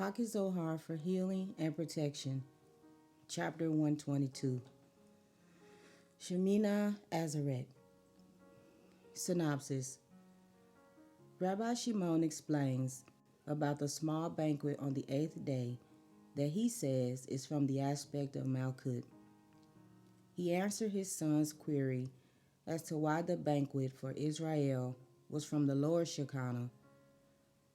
Pocket Zohar for Healing and Protection, Chapter 122. Sheminah Azeret. Synopsis. Rabbi Shimon explains about the small banquet on the 8th day that he says is from the aspect of Malkut. He answered his son's query as to why the banquet for Israel was from the lower Shekinah,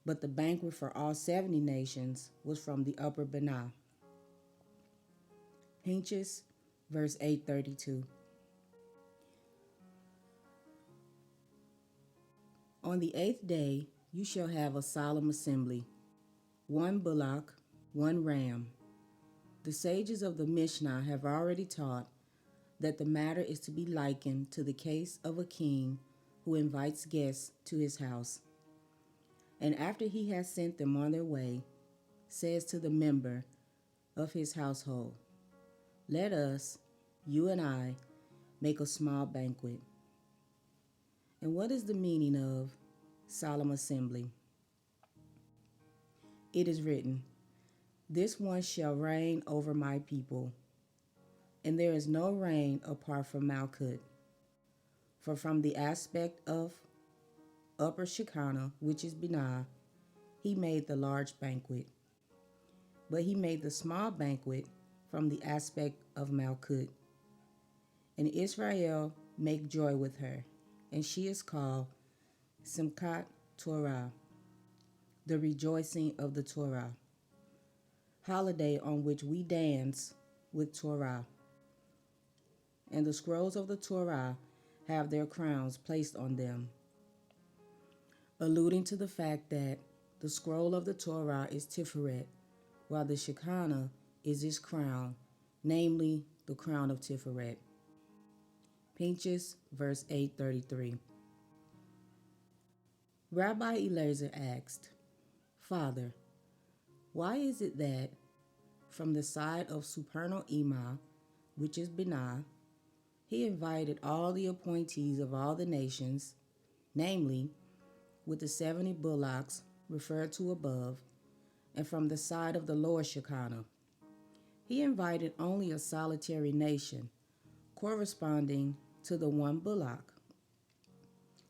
but the banquet for all 70 nations was from the upper Binah. Pinchas, verse 832. On the 8th day you shall have a solemn assembly, 1 bullock, 1 ram. The sages of the Mishnah have already taught that the matter is to be likened to the case of a king who invites guests to his house, and after he has sent them on their way, says to the member of his household, "Let us, you and I, make a small banquet." And what is the meaning of solemn assembly? It is written, "This one shall reign over my people," and there is no reign apart from Malkut. For from the aspect of upper Shekinah, which is Binah, he made the large banquet. But he made the small banquet from the aspect of Malkut. And Israel make joy with her, and she is called Simchat Torah, the rejoicing of the Torah, holiday on which we dance with Torah. And the scrolls of the Torah have their crowns placed on them, alluding to the fact that the scroll of the Torah is Tiferet, while the Shekinah is its crown, namely the crown of Tiferet. Pinchas, verse 833. Rabbi Eliezer asked, "Father, why is it that from the side of supernal Imah, which is Binah, he invited all the appointees of all the nations, namely, with the 70 bullocks referred to above, and from the side of the lower Shekinah, he invited only a solitary nation, corresponding to the 1 bullock?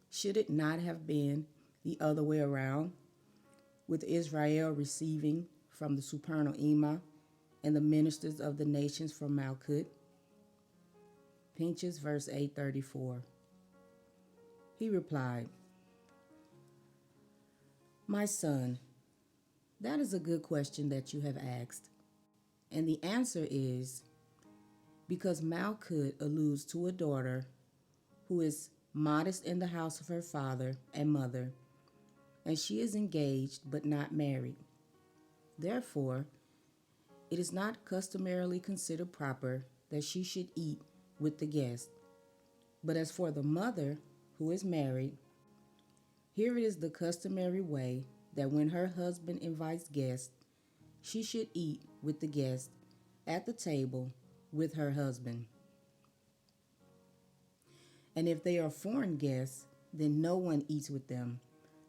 Should it not have been the other way around, with Israel receiving from the supernal Imah and the ministers of the nations from Malkut?" Pinchas, verse 834. He replied, "My son, that is a good question that you have asked. And the answer is because Malkut alludes to a daughter who is modest in the house of her father and mother, and she is engaged but not married. Therefore, it is not customarily considered proper that she should eat with the guest. But as for the mother who is married, here it is the customary way that when her husband invites guests, she should eat with the guest at the table with her husband. And if they are foreign guests, then no one eats with them,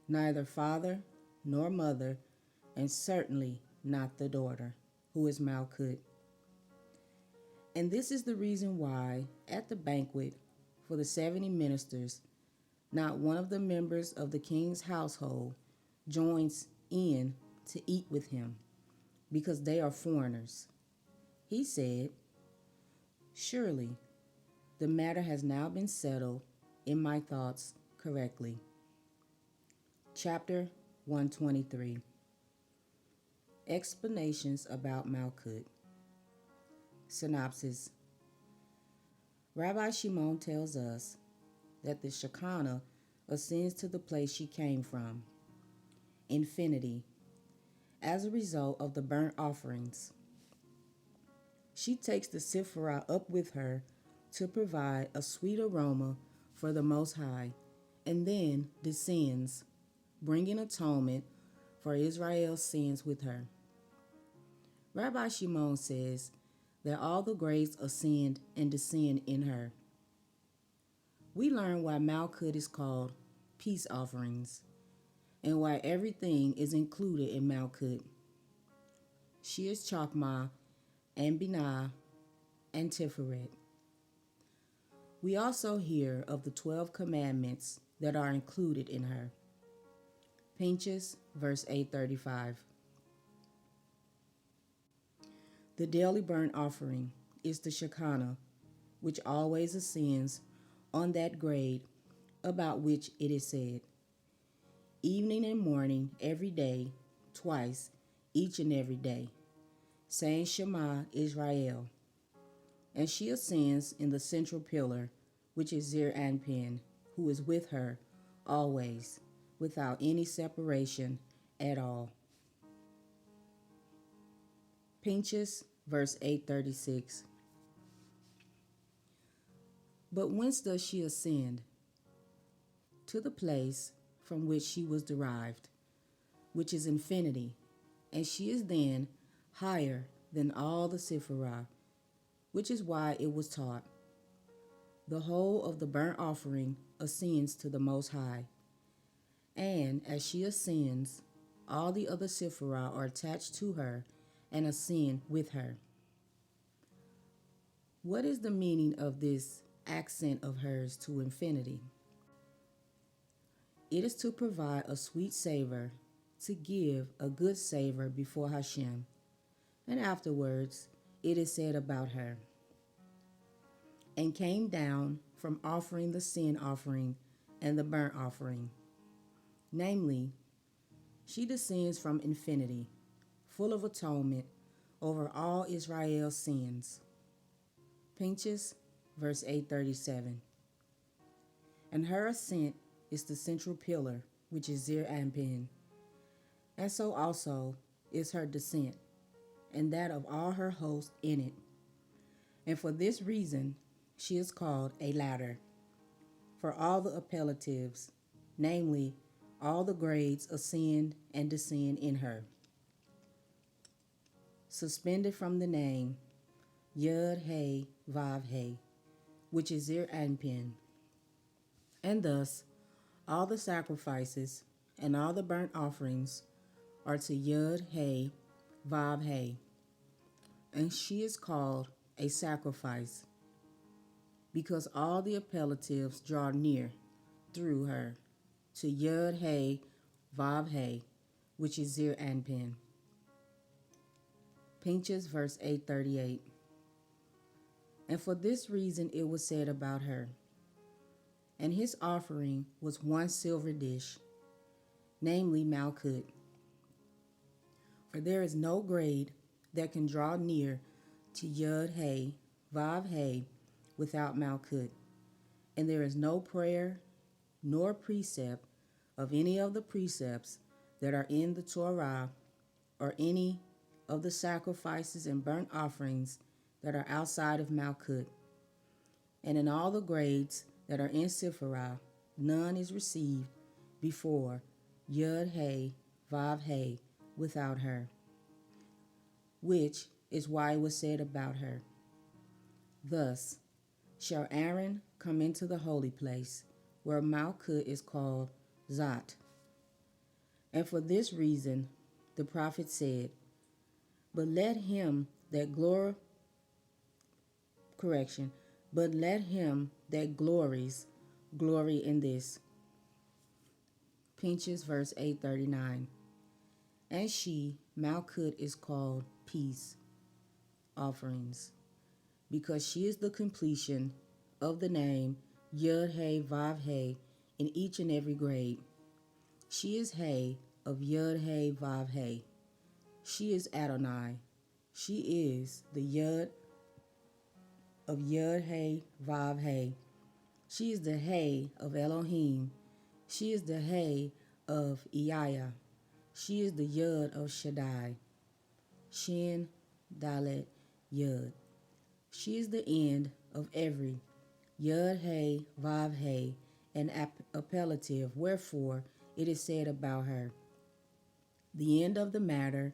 neither father nor mother, and certainly not the daughter, who is Malkut. And this is the reason why, at the banquet for the 70 ministers, not one of the members of the king's household joins in to eat with him, because they are foreigners." He said, "Surely the matter has now been settled in my thoughts correctly." Chapter 123. Explanations about Malkut. Synopsis. Rabbi Shimon tells us that the Shekinah ascends to the place she came from, infinity, as a result of the burnt offerings. She takes the Sephirah up with her to provide a sweet aroma for the Most High, and then descends, bringing atonement for Israel's sins with her. Rabbi Shimon says that all the grades ascend and descend in her. We learn why Malkut is called peace offerings, and why everything is included in Malkut. She is Chokmah and Binah and Tiferet. We also hear of the 12 commandments that are included in her. Pinchas, verse 835. The daily burnt offering is the Shekinah, which always ascends on that grade about which it is said, evening and morning every day, twice, each and every day, saying Shema Israel. And she ascends in the central pillar, which is Zeir Anpin, who is with her always, without any separation at all. Pinchas, verse 836. But whence does she ascend? To the place from which she was derived, which is infinity, and she is then higher than all the Sephirah, which is why it was taught. The whole of the burnt offering ascends to the Most High, and as she ascends, all the other Sephirah are attached to her and ascend with her. What is the meaning of this accent of hers to infinity? It is to provide a sweet savor, to give a good savor before HASHEM, and afterwards it is said about her, and came down from offering the sin offering and the burnt offering. Namely, she descends from infinity, full of atonement over all Israel's sins. Pinchas, verse 837. And her ascent is the central pillar, which is Zeir Anpin, and so also is her descent, and that of all her host in it. And for this reason she is called a ladder, for all the appellatives, namely, all the grades ascend and descend in her. Suspended from the name Yud-Hey-Vav-Hey, which is Zeir Anpin. And thus, all the sacrifices and all the burnt offerings are to Yud-Hey-Vav-Hey, and she is called a sacrifice, because all the appellatives draw near through her to Yud-Hey-Vav-Hey, which is Zeir Anpin. Pinchas, verse 838. And for this reason it was said about her, and his offering was one silver dish, namely Malkut. For there is no grade that can draw near to Yud-Hey-Vav-Hey without Malkut, and there is no prayer nor precept of any of the precepts that are in the Torah, or any of the sacrifices and burnt offerings that are outside of Malkut. And in all the grades that are in Sephirah, none is received before Yud-Hey-Vav-Hey without her, which is why it was said about her, thus shall Aaron come into the holy place, where Malkut is called Zat. And for this reason the prophet said, but let him that glories glory in this. Pinchas, verse 839. And she, Malkut, is called peace offerings, because she is the completion of the name Yud-Hey-Vav-Hey in each and every grade. She is Hey of Yud-Hey-Vav-Hey. She is Adonai. She is the Yud of Yud-Hey-Vav-Hey. She is the Hey of Elohim. She is the Hey of YAHUA. She is the Yud of Shaddai. Shin, Dalet, Yud. She is the end of every Yud-Hey-Vav-Hey, an appellative, wherefore it is said about her, the end of the matter,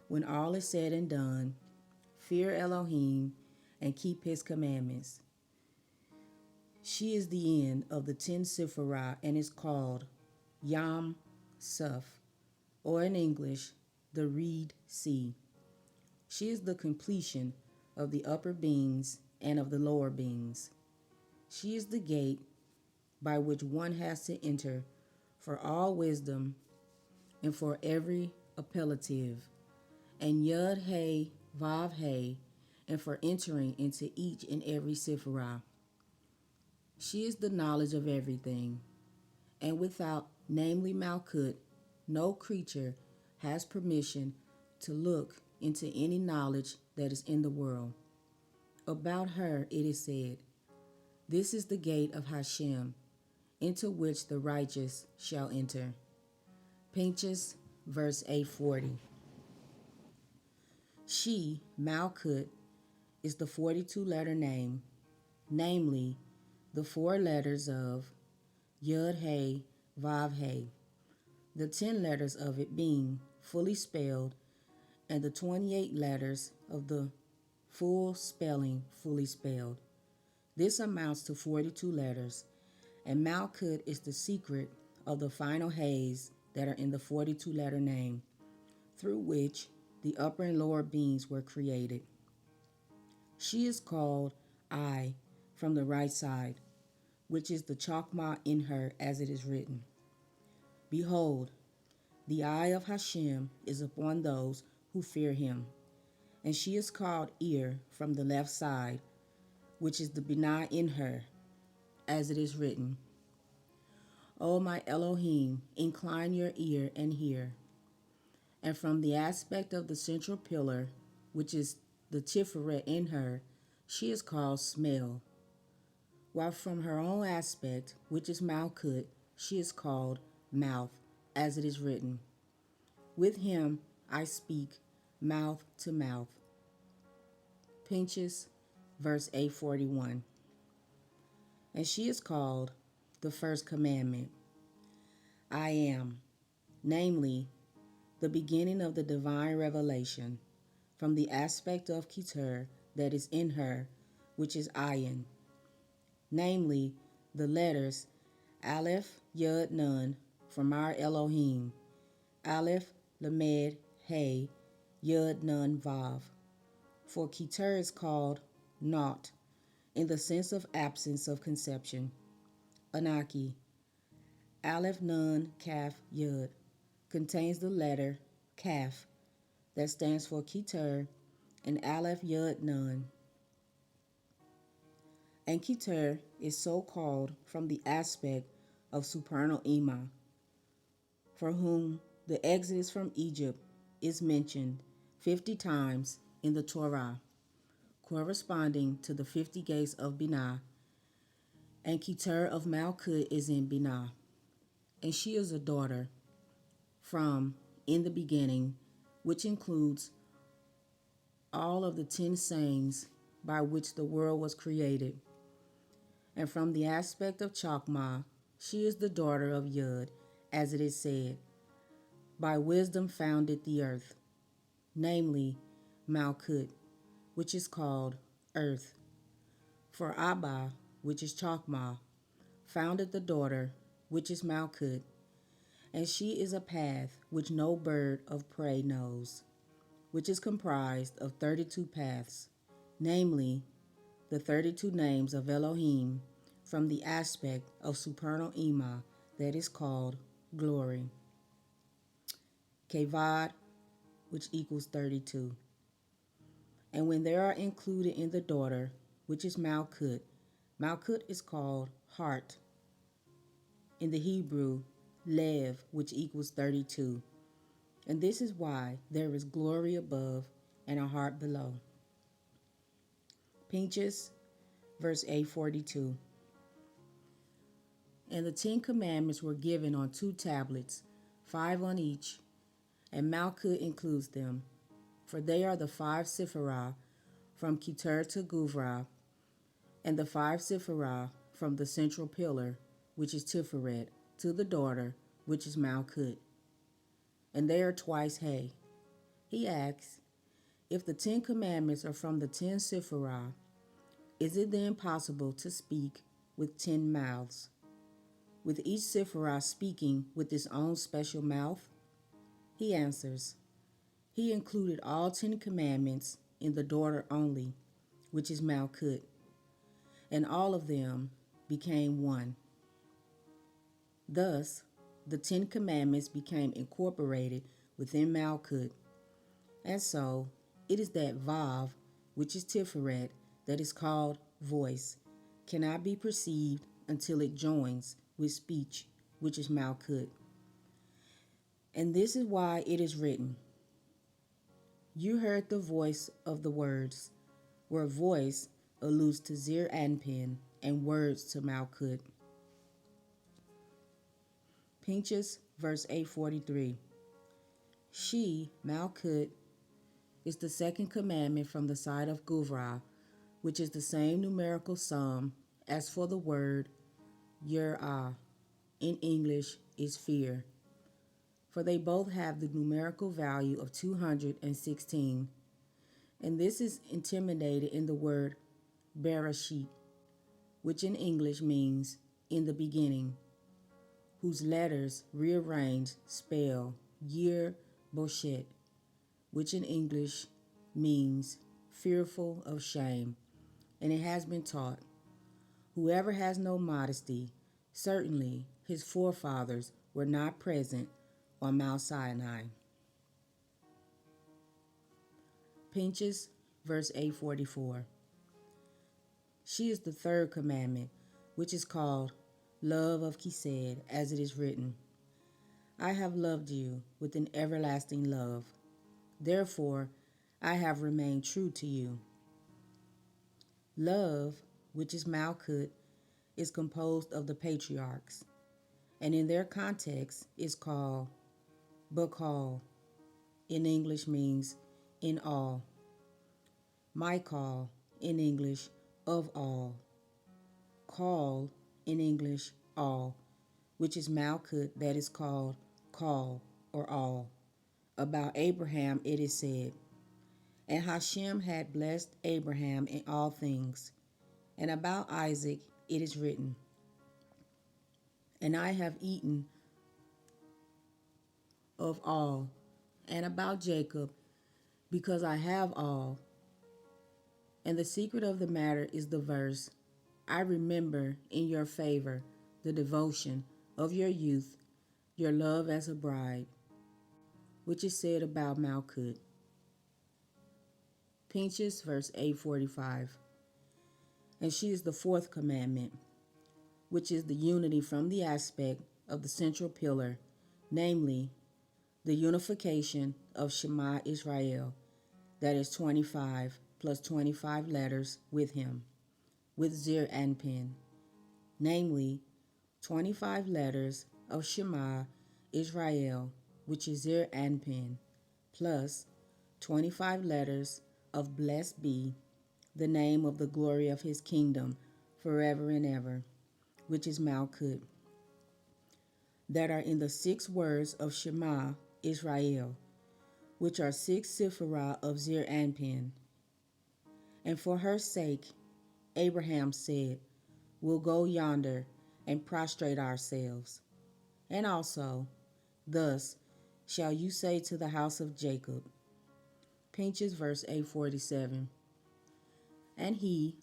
when all is said and done, fear Elohim and keep his commandments. She is the end of the 10 Sephirah and is called Yam Suf, or in English, the Reed Sea, She is the completion of the upper beings and of the lower beings. She is the gate by which one has to enter for all wisdom and for every appellative, and Yud Hey Vav Hey, and for entering into each and every Sephirah. She is the knowledge of everything, and without, namely Malkut, no creature has permission to look into any knowledge that is in the world. About her it is said, "This is the gate of HASHEM, into which the righteous shall enter." Pinchas, verse 840. She, Malkut, is the 42-letter name, namely the 4 letters of Yud Hey Vav Hey, the 10 letters of it being fully spelled, and the 28 letters of the full spelling fully spelled. This amounts to 42 letters, and Malkut is the secret of the final hays that are in the 42-letter name, through which the upper and lower beings were created. She is called I from the right side, which is the chokmah in her, as it is written, "Behold, the eye of HASHEM is upon those who fear him." And she is called ear from the left side, which is the Binah in her, as it is written, "O my Elohim, incline your ear and hear." And from the aspect of the central pillar, which is the Tiferet in her, she is called smell. While from her own aspect, which is Malkut, she is called mouth, as it is written, "With him I speak mouth to mouth." Pinchas, verse 841. And she is called the first commandment. I am, namely, the beginning of the divine revelation, from the aspect of Keter that is in her, which is Ayin, namely, the letters Aleph, Yud, Nun, from our Elohim, Aleph, Lamed, Hey, Yud, Nun, Vav. For Keter is called naught, in the sense of absence of conception. Anaki, Aleph, Nun, Kaf, Yud, contains the letter Kaf, that stands for Keter, and Aleph, Yud, Nun. And Keter is so called from the aspect of supernal Ima, for whom the exodus from Egypt is mentioned 50 times in the Torah, corresponding to the 50 gates of Binah, and Keter of Malkut is in Binah, and she is a daughter from in the beginning, which includes all of the 10 sayings by which the world was created. And from the aspect of Chokmah, she is the daughter of Yud, as it is said, "By wisdom founded the earth," namely Malkut, which is called earth. For Abba, which is Chokmah, founded the daughter, which is Malkut, and she is a path which no bird of prey knows, which is comprised of 32 paths, namely the 32 names of Elohim, from the aspect of supernal Ima that is called glory. Kevad, which equals 32. And when they are included in the daughter, which is Malkut, Malkut is called heart. In the Hebrew, Lev, which equals 32. And this is why there is glory above and a heart below. Pinchas, verse 842. And the 10 commandments were given on 2 tablets, 5 on each, and Malkut includes them, for they are the 5 Sephirah from Keter to Guvra, and the 5 Sephirah from the central pillar, which is Tiferet, to the daughter, which is Malkut. And they are twice Hay. He asks, if the 10 commandments are from the 10 Sephirah, is it then possible to speak with 10 mouths, with each Sephirah speaking with its own special mouth? He answers, He included all 10 commandments in the daughter only, which is Malkut, and all of them became one. Thus, the 10 commandments became incorporated within Malkut, and so it is that Vav, which is Tiferet, that is called voice, cannot be perceived until it joins with speech, which is Malkut. And this is why it is written, you heard the voice of the words, where voice alludes to Zir Anpin and words to Malkut. Pinchas, verse 843. She, Malkut, is the second commandment from the side of Guvra, which is the same numerical sum as for the word Yirah, in English is fear. For they both have the numerical value of 216, and this is intimidated in the word Bereshit, which in English means in the beginning, whose letters rearranged spell Yir Boshet, which in English means fearful of shame. And it has been taught, whoever has no modesty, certainly his forefathers were not present on Mount Sinai. Pinchas, verse 844. She is the third commandment, which is called love of Kesed, as it is written, I have loved you with an everlasting love. Therefore, I have remained true to you. Love, which is Malkut, is composed of the patriarchs, and in their context is called Bakal. In English means in all. Michael in English of all. Call in English all, which is Malkut that is called call or all. About Abraham it is said, and HASHEM had blessed Abraham in all things. And about Isaac it is written, and I have eaten of all. And about Jacob, because I have all. And the secret of the matter is the verse, I remember in your favor the devotion of your youth, your love as a bride, which is said about Malkut. Pinchas, verse 845. And she is the fourth commandment, which is the unity from the aspect of the central pillar, namely, the unification of Shema Israel, that is 25 plus 25 letters with him, with Zir Anpin, namely, 25 letters of Shema Israel, which is Zir Anpin, plus 25 letters of Blessed be the name of the glory of his kingdom forever and ever, which is Malkut, that are in the 6 words of Shema Israel, which are 6 Sephirah of Zir Anpin. And for her sake, Abraham said, we'll go yonder and prostrate ourselves. And also, thus shall you say to the house of Jacob. Pinchas, verse 847. And he,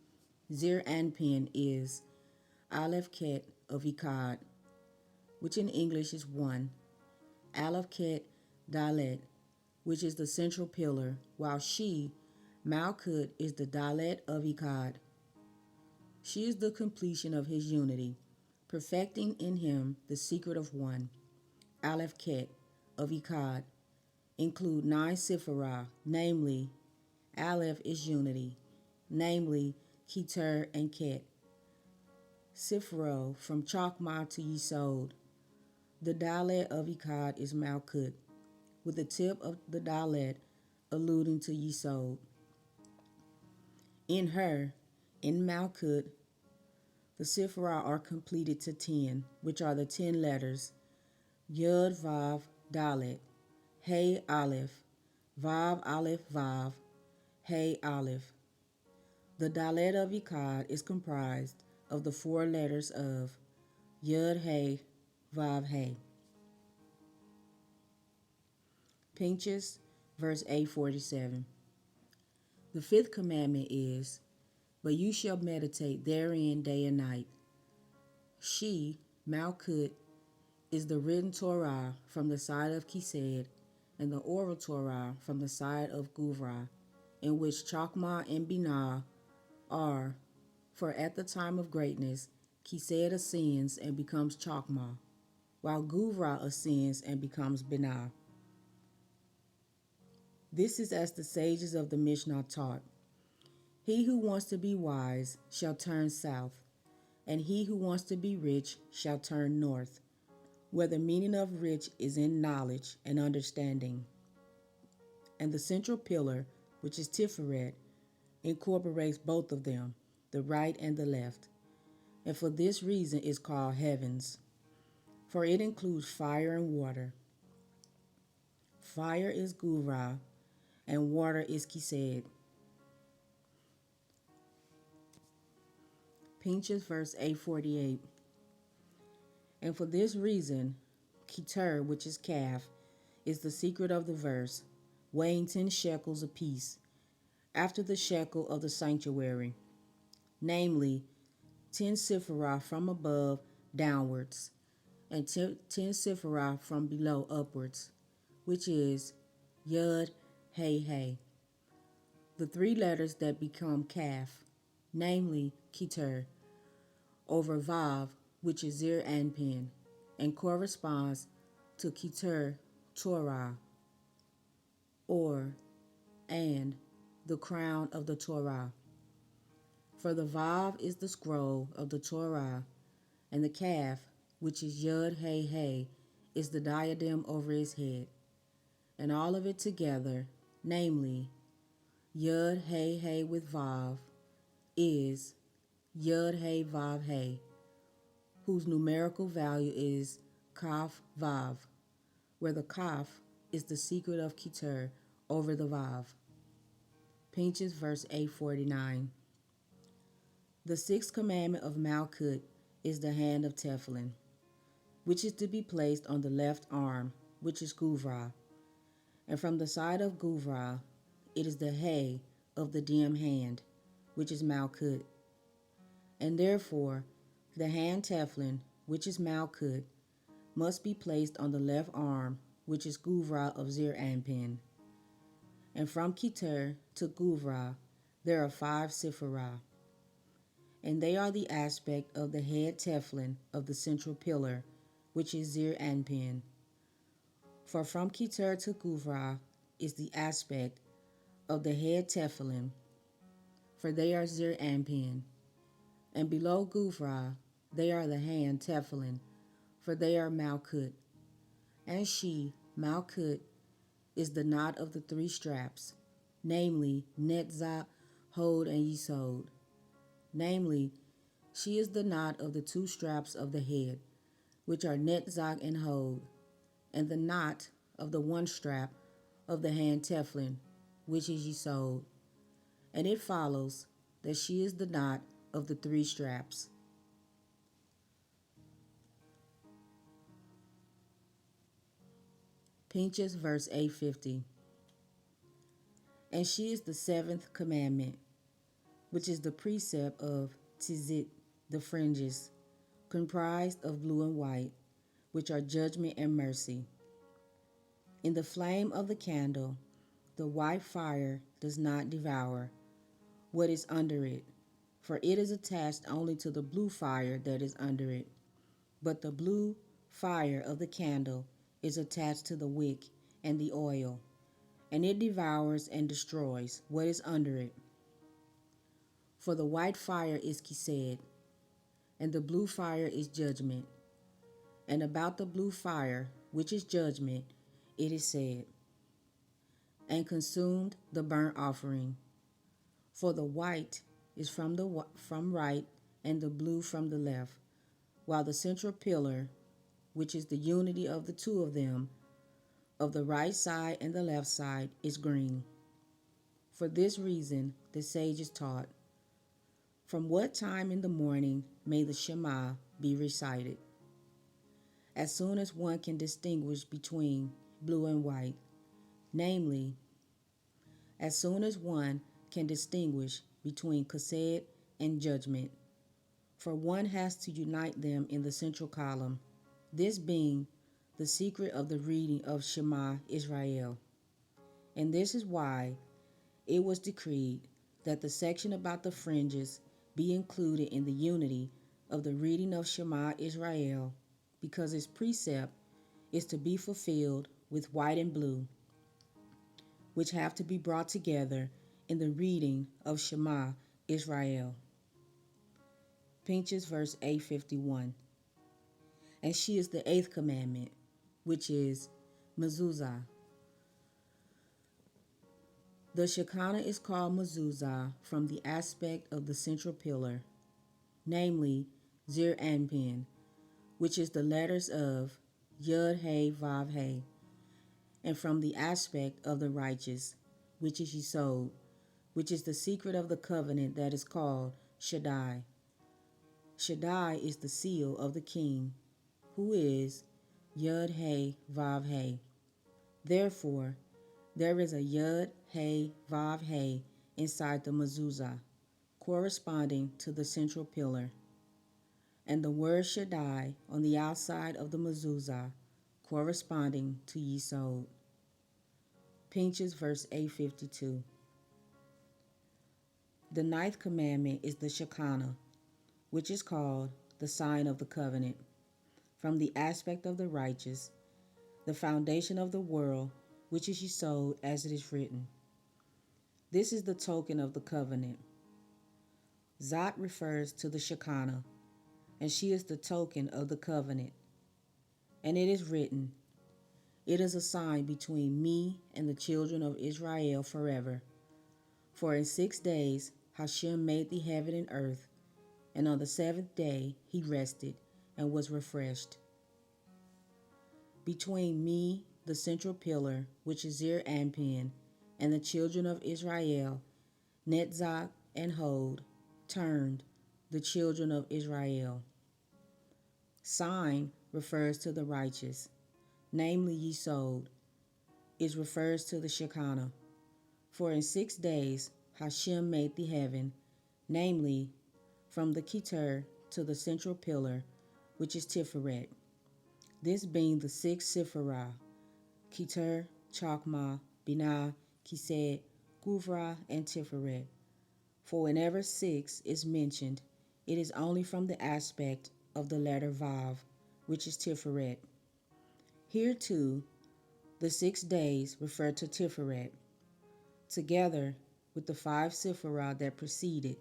Zir Anpin, is Aleph Ket of Ikad, which in English is 1, Aleph Ket Dalet, which is the central pillar, while she, Malkut, is the Dalet of Ikad. She is the completion of his unity, perfecting in him the secret of one. Aleph Ket of Ikad include 9 Sephirah, namely, Aleph is unity, namely, Keter and Ket. Sephiro from Chokmah to Yisod. The Dalet of Ikad is Malkut, with the tip of the Dalet alluding to Yisod. In her, in Malkut, the Sephirah are completed to 10, which are the 10 letters Yud Vav Dalet, Hey Aleph, Vav Aleph Vav, Hey Aleph. The Dalet of Ikad is comprised of the 4 letters of Yud Hey, Vav Hey. Pinchas, verse 847. The fifth commandment is, but you shall meditate therein day and night. She, Malkut, is the written Torah from the side of Kesed, and the oral Torah from the side of Guvra, in which Chokmah and Binah are, for at the time of greatness, Kesed ascends and becomes Chokmah, while Guvra ascends and becomes Binah. This is as the sages of the Mishnah taught. He who wants to be wise shall turn south, and he who wants to be rich shall turn north, where the meaning of rich is in knowledge and understanding. And the central pillar, which is Tiferet, incorporates both of them, the right and the left, and for this reason is called heavens, for it includes fire and water. Fire is Guvra, and water is Kesed. Pinchas verse 848. And for this reason, Keter, which is calf, is the secret of the verse, weighing 10 shekels apiece, after the shekel of the sanctuary, namely 10 sephirah from above downwards, and 10 sephirah from below upwards, which is Yud, Hey, Hey. The 3 letters that become calf, namely Keter, over Vav, which is Zir Anpin, and corresponds to Keter Torah, or and the crown of the Torah. For the Vav is the scroll of the Torah, and the calf, which is Yud Hey Hey, is the diadem over his head, and all of it together, namely Yud Hey Hey with Vav, is Yud Hey Vav Hey, whose numerical value is Kaf Vav, where the Kaf is the secret of Keter over the Vav. Pinchas verse 849. The 6th commandment of Malkut is the hand of Tefillin, which is to be placed on the left arm, which is Guvra, and from the side of Guvra it is the Hay of the dim hand, which is Malkut. And therefore the hand Tefillin, which is Malkut, must be placed on the left arm, which is Guvra of Zir Anpin. And from Keter to Guvra there are 5 sephirah, and they are the aspect of the head Tefillin of the central pillar, which is Zir Anpin. For from Keter to Guvra is the aspect of the head Tefillin, for they are Zir Anpin. And below Guvra they are the hand Tefillin, for they are Malkut. And she, Malkut, is the knot of the 3 straps, namely Netzach, Hod, and Yisod. Namely, she is the knot of the 2 straps of the head, which are Netzach and Hod, and the knot of the 1 strap of the hand Tefillin, which is Yisod. And it follows that she is the knot of the 3 straps. Pinchas verse 850. And she is the 7th commandment, which is the precept of Tzit, the fringes, comprised of blue and white, which are judgment and mercy. In the flame of the candle, the white fire does not devour what is under it, for it is attached only to the blue fire that is under it. But the blue fire of the candle is attached to the wick and the oil, and it devours and destroys what is under it. For the white fire is Kesed, and the blue fire is judgment. And about the blue fire, which is judgment, it is said, and consumed the burnt offering. For the white is from right, and the blue from the left, while the central pillar, which is the unity of the 2 of them, of the right side and the left side, is green. For this reason the sages taught, from what time in the morning may the Shema be recited? As soon as one can distinguish between blue and white, namely as soon as one can distinguish between Kased and judgment, for one has to unite them in the central column, this being the secret of the reading of Shema Israel. And this is why it was decreed that the section about the fringes be included in the unity of the reading of Shema Israel, because its precept is to be fulfilled with white and blue, which have to be brought together in the reading of Shema Israel. Pinchas verse 851. And she is the 8th commandment, which is mezuzah. The Shekinah is called mezuzah from the aspect of the central pillar, namely Zir Anpin, which is the letters of Yud He Vav He, and from the aspect of the righteous, which is Yisod, which is the secret of the covenant that is called Shaddai. Shaddai is the seal of the king, who is Yud He Vav He. Therefore, there is a Yud He Vav He inside the mezuzah, corresponding to the central pillar, and the word Shaddai on the outside of the mezuzah, corresponding to Yisod. Pinchas verse 852. The 9th commandment is the Shekinah, which is called the sign of the covenant, from the aspect of the righteous, the foundation of the world, which is Yisod, as it is written. This is the token of the covenant. Zot refers to the Shekinah, and she is the token of the covenant. And it is written, it is a sign between me and the children of Israel forever. For in 6 days HASHEM made the heaven and earth, and on the 7th day he rested and was refreshed. Between me, the central pillar, which is Zir Anpin, and the children of Israel, Netzach and Hod, turned the children of Israel. Sign refers to the righteous, namely Yisod. It refers to the Shekinah. For in 6 days HASHEM made the heaven, namely from the Keter to the central pillar, which is Tiferet, this being the 6 Sephirah, Keter, Chokmah, Binah, Kesed, Guvra, and Tiferet. For whenever 6 is mentioned, it is only from the aspect of the letter Vav, which is Tiferet. Here too, the 6 days refer to Tiferet, together with the 5 Sephirah that preceded,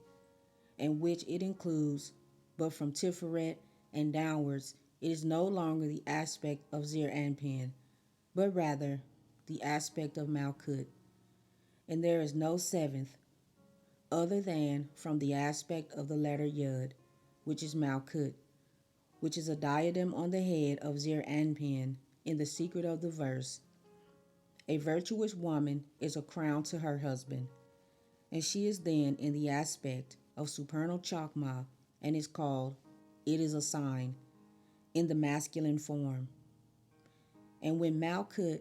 and which it includes, but from Tiferet and downwards, it is no longer the aspect of Zir Anpin, but rather the aspect of Malkut. And there is no 7th, other than from the aspect of the letter Yud, which is Malkut, which is a diadem on the head of Zir Anpin in the secret of the verse. A virtuous woman is a crown to her husband, and she is then in the aspect of supernal Chokmah, and is called, it is a sign, in the masculine form. And when Malkut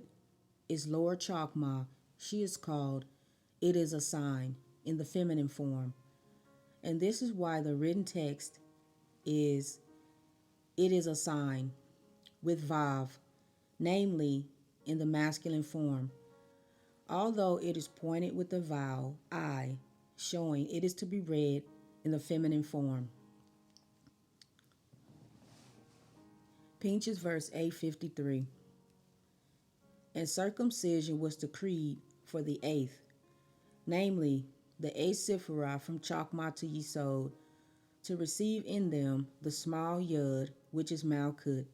is lower Chokmah, she is called, it is a sign, in the feminine form. And this is why the written text is, it is a sign, with Vav, namely in the masculine form, although it is pointed with the vowel I, showing it is to be read in the feminine form. Pinchas verse 853. And circumcision was decreed for the 8th, namely the 8 Sephirah from Chokmah to Yisod, to receive in them the small Yud, which is Malkut,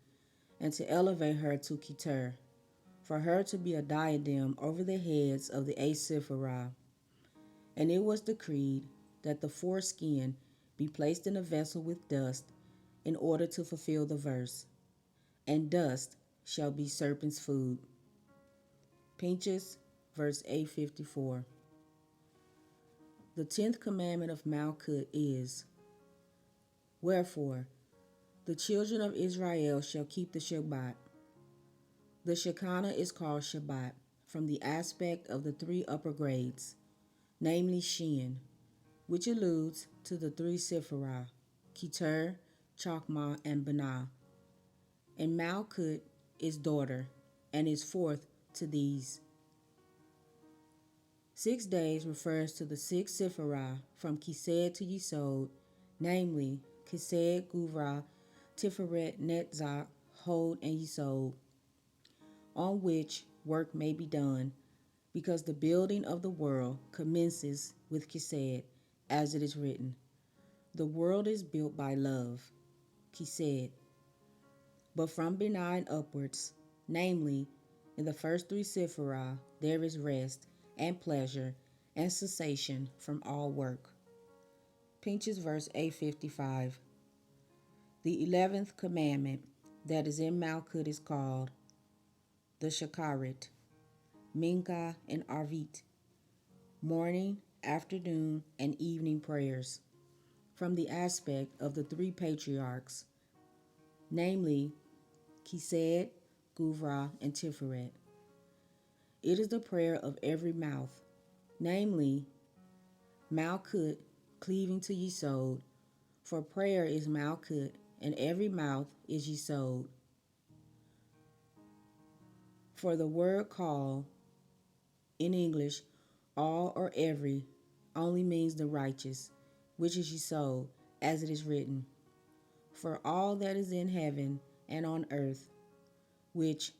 and to elevate her to Keter, for her to be a diadem over the heads of the 8 Sephirah. And it was decreed that the foreskin be placed in a vessel with dust, in order to fulfill the verse, and dust shall be serpent's food. Pinchas, verse 854. The 10th commandment of Malkut is, wherefore, the children of Israel shall keep the Shabbat. The Shekinah is called Shabbat from the aspect of the three upper grades, namely Shin, which alludes to the three Sephirah, Keter, Chokmah, and Binah. And Malkut is daughter, and is fourth to these. 6 days refers to the six Sephirah from Kesed to Yisod, namely Kesed, Guvra, Tiferet, Netzach, Hod, and Yisod, on which work may be done, because the building of the world commences with Kesed, as it is written, the world is built by love, Kesed. But from Binah upwards, namely, in the first three Sephirah, there is rest and pleasure and cessation from all work. Pinchas verse 855. The 11th commandment that is in Malkut is called the Shakarit, Minka, and Arvit, morning, afternoon, and evening prayers, from the aspect of the three patriarchs, namely Kesed, Guvra, and Tiferet. It is the prayer of every mouth, namely Malkut cleaving to Yisod, for prayer is Malkut, and every mouth is Yisod. For the word call, in English, all or every, only means the righteous, which is Yisod, as it is written, for all that is in heaven and on earth, which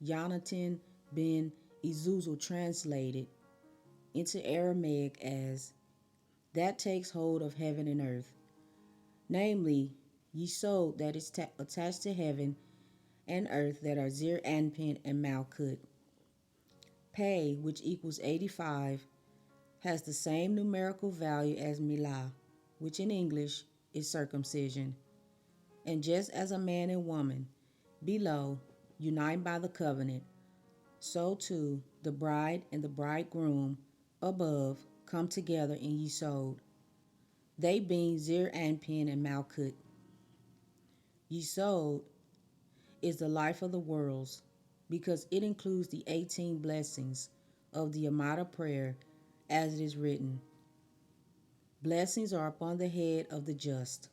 Yonatan ben Izuzel translated into Aramaic as that takes hold of heaven and earth, namely Yisod that is attached to heaven and earth that are Zir Anpin and Malkut. Pei, which equals 85, has the same numerical value as Milah, which in English is circumcision. And just as a man and woman below unite by the covenant, so too the bride and the bridegroom above come together in Yisod, they being Zir Anpin and Malkut. Yisod is the life of the worlds, because it includes the 18 blessings of the Amida prayer, as it is written, blessings are upon the head of the just.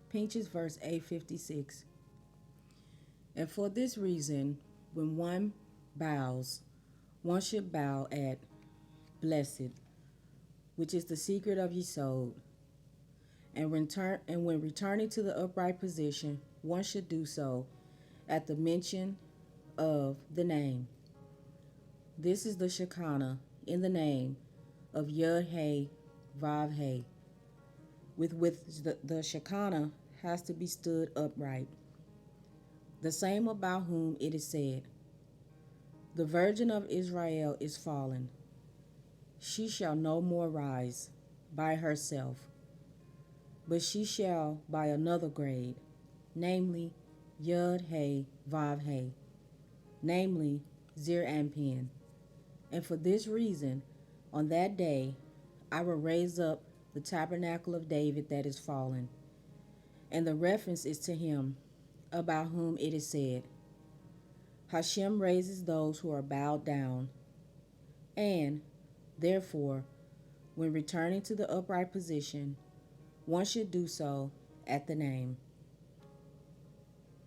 Pinchas verse 856. And for this reason, when one bows, one should bow at blessed, which is the secret of Yisod. And when returning to the upright position, one should do so at the mention of the name. This is the Shekinah in the name of Yud-Hey, Vav-Hey, with which the Shekinah has to be stood upright. The same about whom it is said, the Virgin of Israel is fallen. She shall no more rise by herself, but she shall by another grade, namely Yud-Hey, Vav-Hey, namely Zir Anpin. And for this reason, on that day, I will raise up the tabernacle of David that is fallen. And the reference is to him, about whom it is said, HASHEM raises those who are bowed down. And, therefore, when returning to the upright position, one should do so at the name.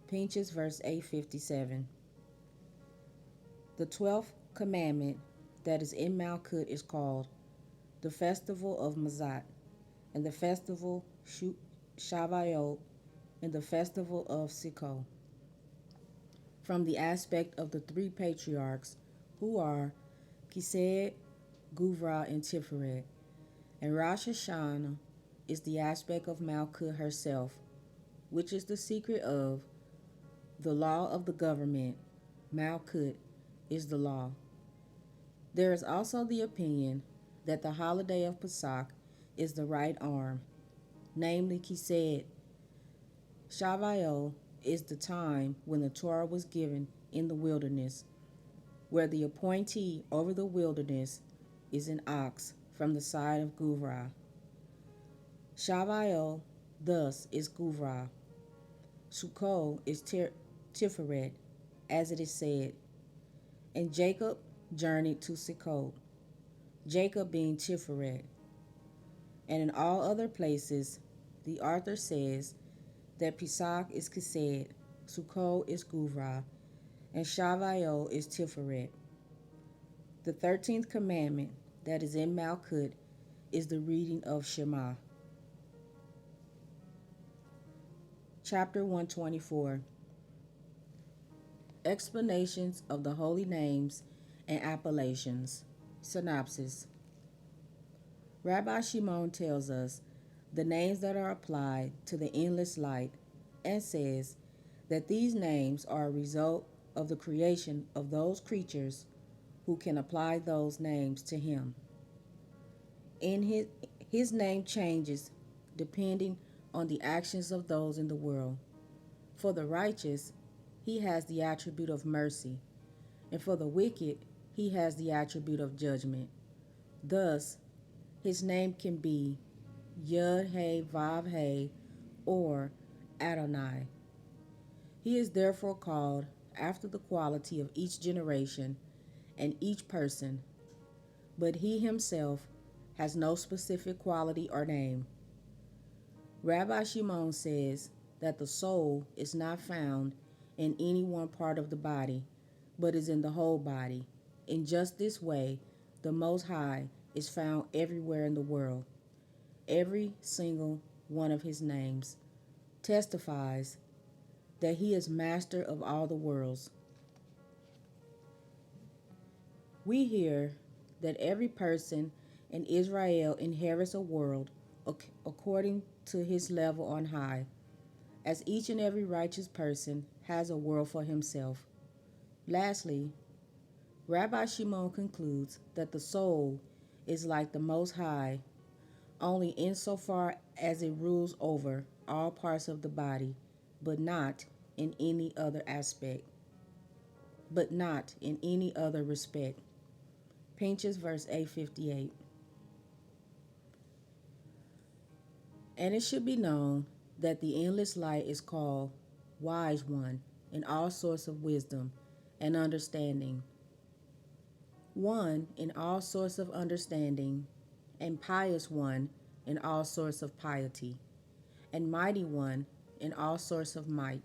Pinchas verse 857. The 12th commandment that is in Malkut is called the festival of Mazat, and the festival Shavuot, and the festival of Sukkot, from the aspect of the three patriarchs, who are Kesed, Guvra, and Tiferet. And Rosh Hashanah is the aspect of Malkut herself, which is the secret of the law of the government. Malkut is the law. There is also the opinion that the holiday of Pesach is the right arm, namely Kesed. Shavuot is the time when the Torah was given in the wilderness, where the appointee over the wilderness is an ox from the side of Guvra. Shavuot thus is Guvra. Sukkot is Tiferet, as it is said, and Jacob journeyed to Sukkot, Jacob being Tiferet. And in all other places, the author says that Pesach is Kesed, Sukkot is Guvra, and Shavuot is Tiferet. The 13th commandment that is in Malkut is the reading of Shema. Chapter 124. Explanations of the holy names and appellations. Synopsis. Rabbi Shimon tells us the names that are applied to the endless light and says that these names are a result of the creation of those creatures who can apply those names to him. In his name changes depending on the actions of those in the world. For the righteous, he has the attribute of mercy, and for the wicked, he has the attribute of judgment. Thus, his name can be Yud-He-Vav-He or Adonai. He is therefore called after the quality of each generation and each person, but he himself has no specific quality or name. Rabbi Shimon says that the soul is not found in any one part of the body, but is in the whole body. In just this way, the Most High is found everywhere in the world. Every single one of his names testifies that he is master of all the worlds. We hear that every person in Israel inherits a world according to his level on high, as each and every righteous person has a world for himself. Lastly, Rabbi Shimon concludes that the soul is like the Most High only insofar as it rules over all parts of the body, but not in any other respect. Pinchas verse 858. And it should be known that the endless light is called Wise One in all sorts of wisdom and understanding, One in all sorts of understanding, and Pious One in all sorts of piety, and Mighty One in all sorts of might,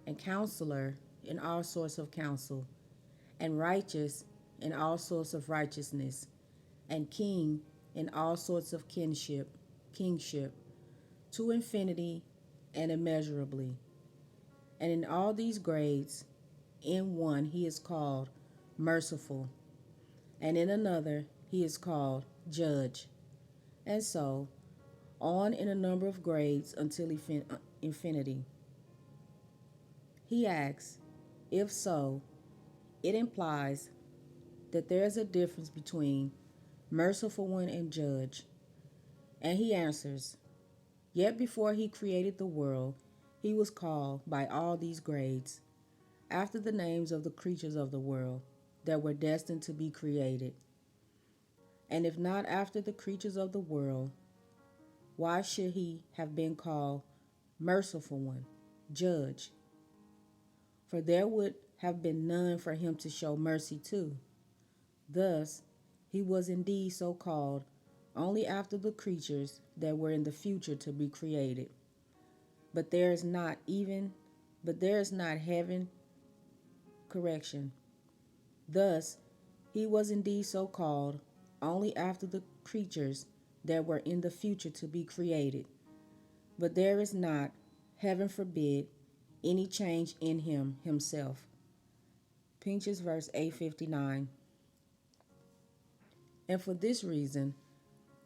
and Counselor in all sorts of counsel, and Righteous in all sorts of righteousness, and King in all sorts of kingship, to infinity and immeasurably. And in all these grades, in one he is called Merciful, and in another he is called Judge, and so on in a number of grades until infinity. He asks, if so, it implies that there is a difference between Merciful One and Judge. And he answers, yet before he created the world, he was called by all these grades, after the names of the creatures of the world that were destined to be created. And if not after the creatures of the world, why should he have been called Merciful One, Judge? For there would have been none for him to show mercy to. Thus, he was indeed so called only after the creatures that were in the future to be created. But there is not heaven correction. Thus, he was indeed so called only after the creatures that were in the future to be created. But there is not, heaven forbid, any change in him himself. Pinchas verse 859. And for this reason,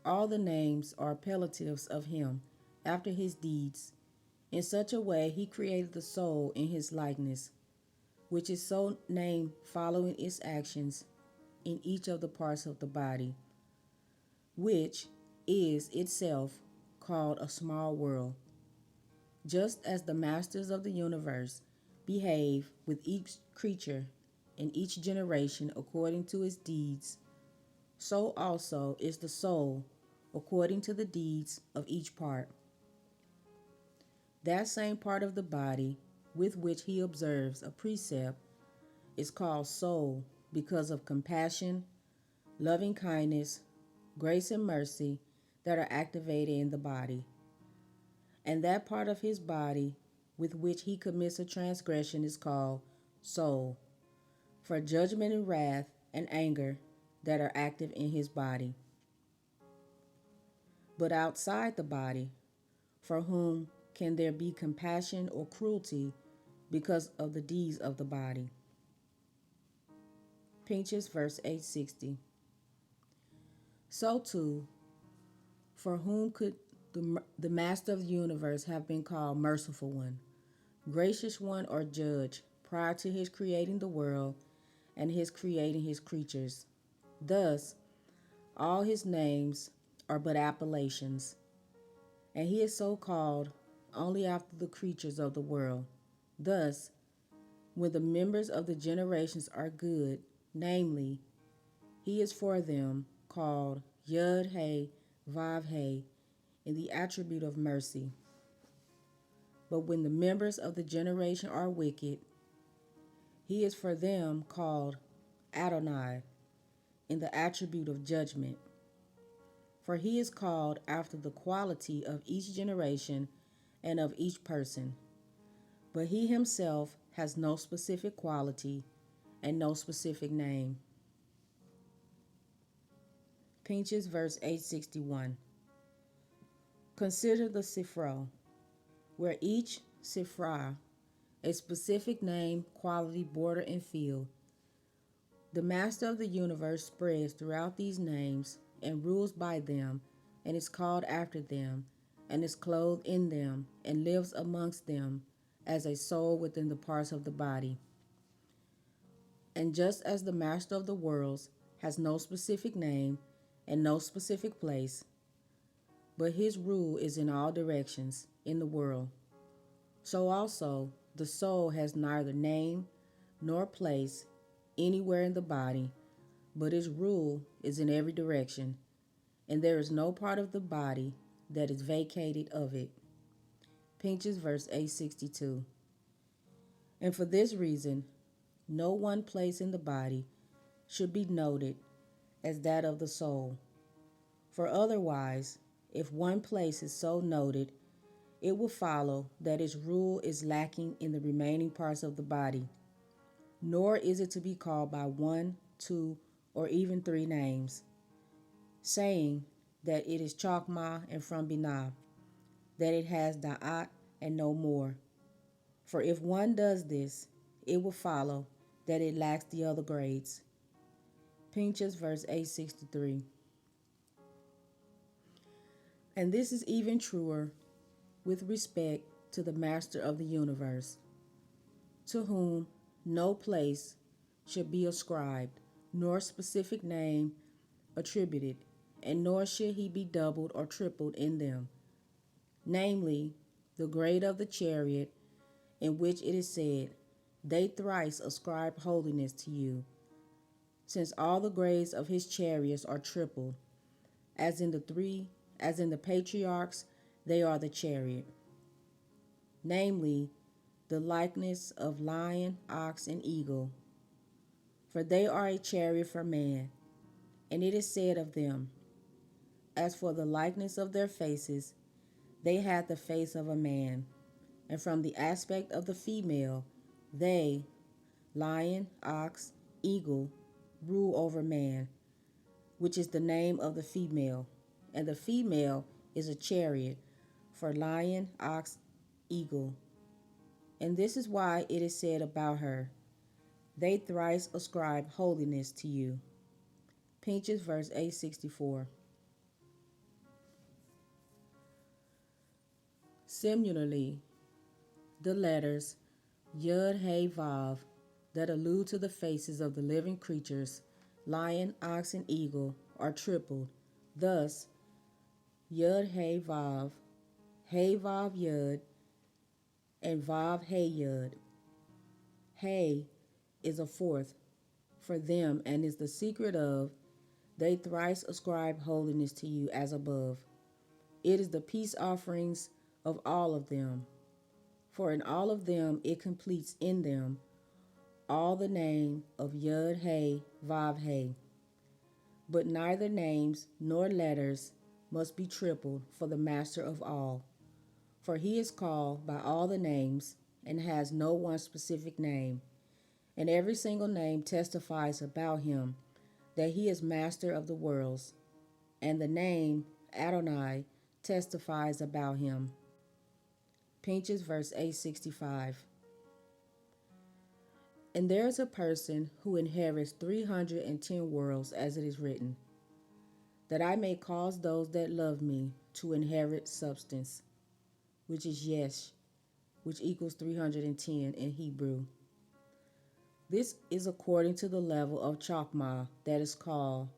all the names are appellatives of him after his deeds. In such a way he created the soul in his likeness, which is so named following its actions in each of the parts of the body, which is itself called a small world. Just as the masters of the universe behave with each creature in each generation according to its deeds, so also is the soul according to the deeds of each part. That same part of the body with which he observes a precept is called soul because of compassion, loving kindness, grace, and mercy that are activated in the body. And that part of his body with which he commits a transgression is called soul, for judgment and wrath and anger that are active in his body. But outside the body, for whom can there be compassion or cruelty because of the deeds of the body? Pinchas, verse 860. So too, for whom could the Master of the universe have been called Merciful One, Gracious One, or Judge prior to his creating the world and his creating his creatures? Thus, all his names are but appellations, and he is so called only after the creatures of the world. Thus, when the members of the generations are good, namely, he is for them called Yud-Hey-Vav-Hey in the attribute of mercy. But when the members of the generation are wicked, he is for them called ADONAI in the attribute of judgment. For he is called after the quality of each generation and of each person. But he himself has no specific quality and no specific name. Pinchas, verse 861. Consider the Sifra, where each Sifra, a specific name, quality, border, and field. The Master of the universe spreads throughout these names and rules by them, and is called after them, and is clothed in them, and lives amongst them as a soul within the parts of the body. And just as the Master of the worlds has no specific name and no specific place, but his rule is in all directions in the world, so also the soul has neither name nor place anywhere in the body, but his rule is in every direction, and there is no part of the body that is vacated of it. Pinchas, verse 862. And for this reason, no one place in the body should be noted as that of the soul. For otherwise, if one place is so noted, it will follow that its rule is lacking in the remaining parts of the body, nor is it to be called by 1, 2, or even 3 names, saying that it is Chokmah and from Binah, that it has Da'at and no more. For if one does this, it will follow that it lacks the other grades. Pinchas, verse 863. And this is even truer with respect to the Master of the universe, to whom no place should be ascribed, nor specific name attributed, and nor should he be doubled or tripled in them. Namely, the grade of the chariot, in which it is said, they thrice ascribe holiness to you, since all the grades of his chariots are tripled, as in the patriarchs, they are the chariot. Namely, the likeness of lion, ox, and eagle. For they are a chariot for man, and it is said of them, as for the likeness of their faces, they had the face of a man, and from the aspect of the female, they, lion, ox, eagle, rule over man, which is the name of the female, and the female is a chariot for lion, ox, eagle. And this is why it is said about her, they thrice ascribe holiness to you. Pinchas, verse 864. Similarly, the letters Yud, Hey, Vav that allude to the faces of the living creatures, lion, ox, and eagle, are tripled. Thus, Yud, Hey, Vav, Yud, and Vav, Hey, Yud. Hey is a fourth for them and is the secret of, they thrice ascribe holiness to you as above. It is the peace offerings of all of them, for in all of them it completes in them all the name of Yud Hey Vav Hey, but neither names nor letters must be tripled for the master of all, for he is called by all the names and has no one specific name, and every single name testifies about him that he is master of the worlds, and the name Adonai testifies about him. Pinchas verse 865. And there is a person who inherits 310 worlds, as it is written, that I may cause those that love me to inherit substance, which is yesh, which equals 310 in Hebrew. This is according to the level of chokmah that is called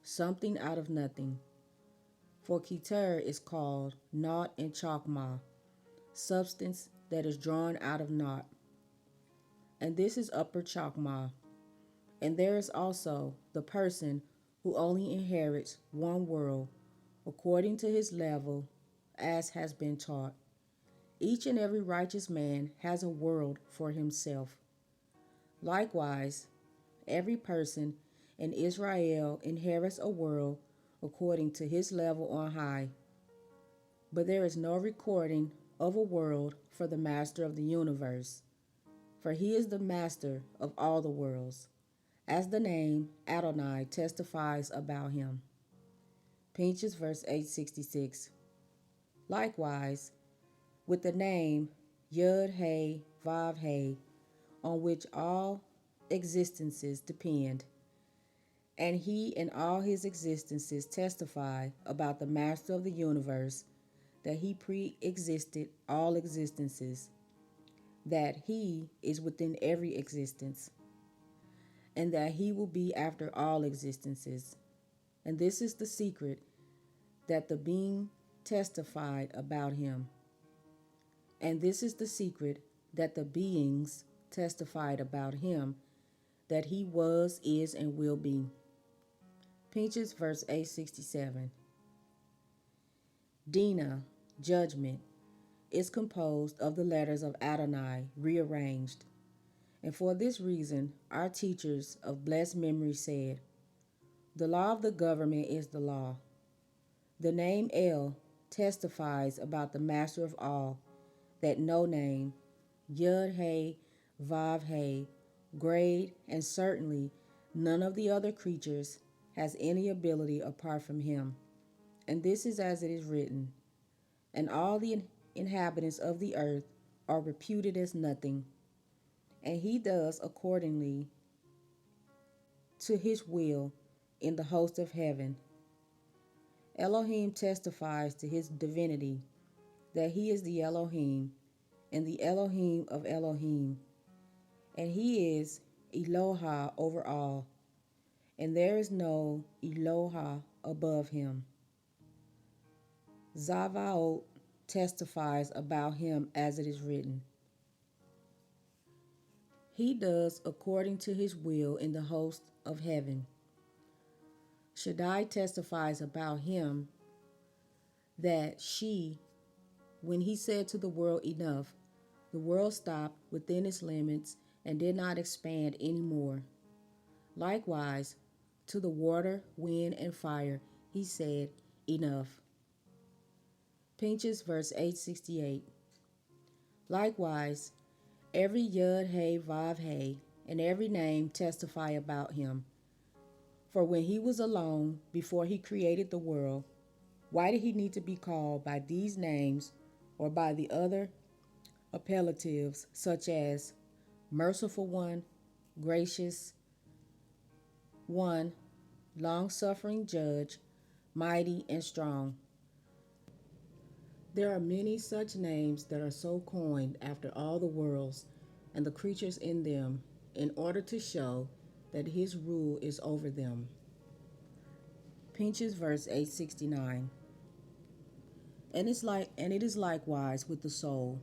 something out of nothing. For Keter is called naught in chokmah, substance that is drawn out of naught. And this is upper chokmah. And there is also the person who only inherits one world according to his level, as has been taught. Each and every righteous man has a world for himself. Likewise, every person in Israel inherits a world according to his level on high. But there is no recording of a world for the master of the universe, for he is the master of all the worlds, as the name Adonai testifies about him. Pinchas verse 866. Likewise, with the name Yud Hey Vav Hey, on which all existences depend, and he and all his existences testify about the master of the universe, that he pre-existed all existences, that he is within every existence, and that he will be after all existences. And this is the secret that the being testified about him. And this is the secret that the beings testified about him, that he was, is, and will be. Pinchas verse 867. Dina, judgment, is composed of the letters of Adonai rearranged. And for this reason, our teachers of blessed memory said, the law of the government is the law. The name El testifies about the master of all, that no name, Yud Hey, Vav Hey, grade, and certainly none of the other creatures has any ability apart from him. And this is as it is written, and all the inhabitants of the earth are reputed as nothing, and he does accordingly to his will in the host of heaven. Elohim testifies to his divinity, that he is the Elohim, and the Elohim of Elohim, and he is Eloha over all, and there is no Eloha above him. Zavaot testifies about him as it is written, he does according to his will in the host of heaven. Shaddai testifies about him that she, when he said to the world enough, the world stopped within its limits and did not expand any more. Likewise, to the water, wind, and fire, he said, enough. Pinchas verse 868. Likewise, every Yud Hey Vav Hey and every name testify about him. For when he was alone before he created the world, why did he need to be called by these names or by the other appellatives such as Merciful One, Gracious One, Long-suffering Judge, Mighty and Strong? There are many such names that are so coined after all the worlds and the creatures in them, in order to show that his rule is over them. Pinchas verse 869. And it is likewise with the soul,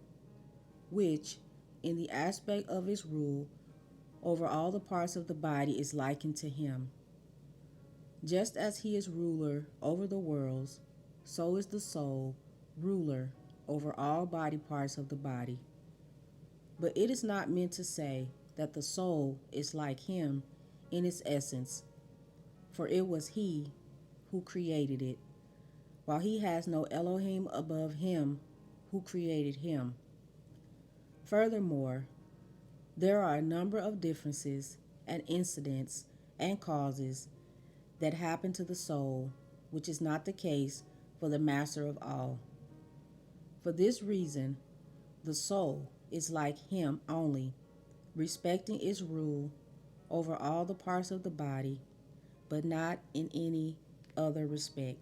which, in the aspect of its rule over all the parts of the body, is likened to him. Just as he is ruler over the worlds, so is the soul ruler over all body parts of the body. But it is not meant to say that the soul is like him in its essence, for it was he who created it, while he has no Elohim above him who created him. Furthermore, there are a number of differences and incidents and causes that happen to the soul, which is not the case for the Master of all. For this reason, the soul is like him only, respecting its rule over all the parts of the body, but not in any other respect.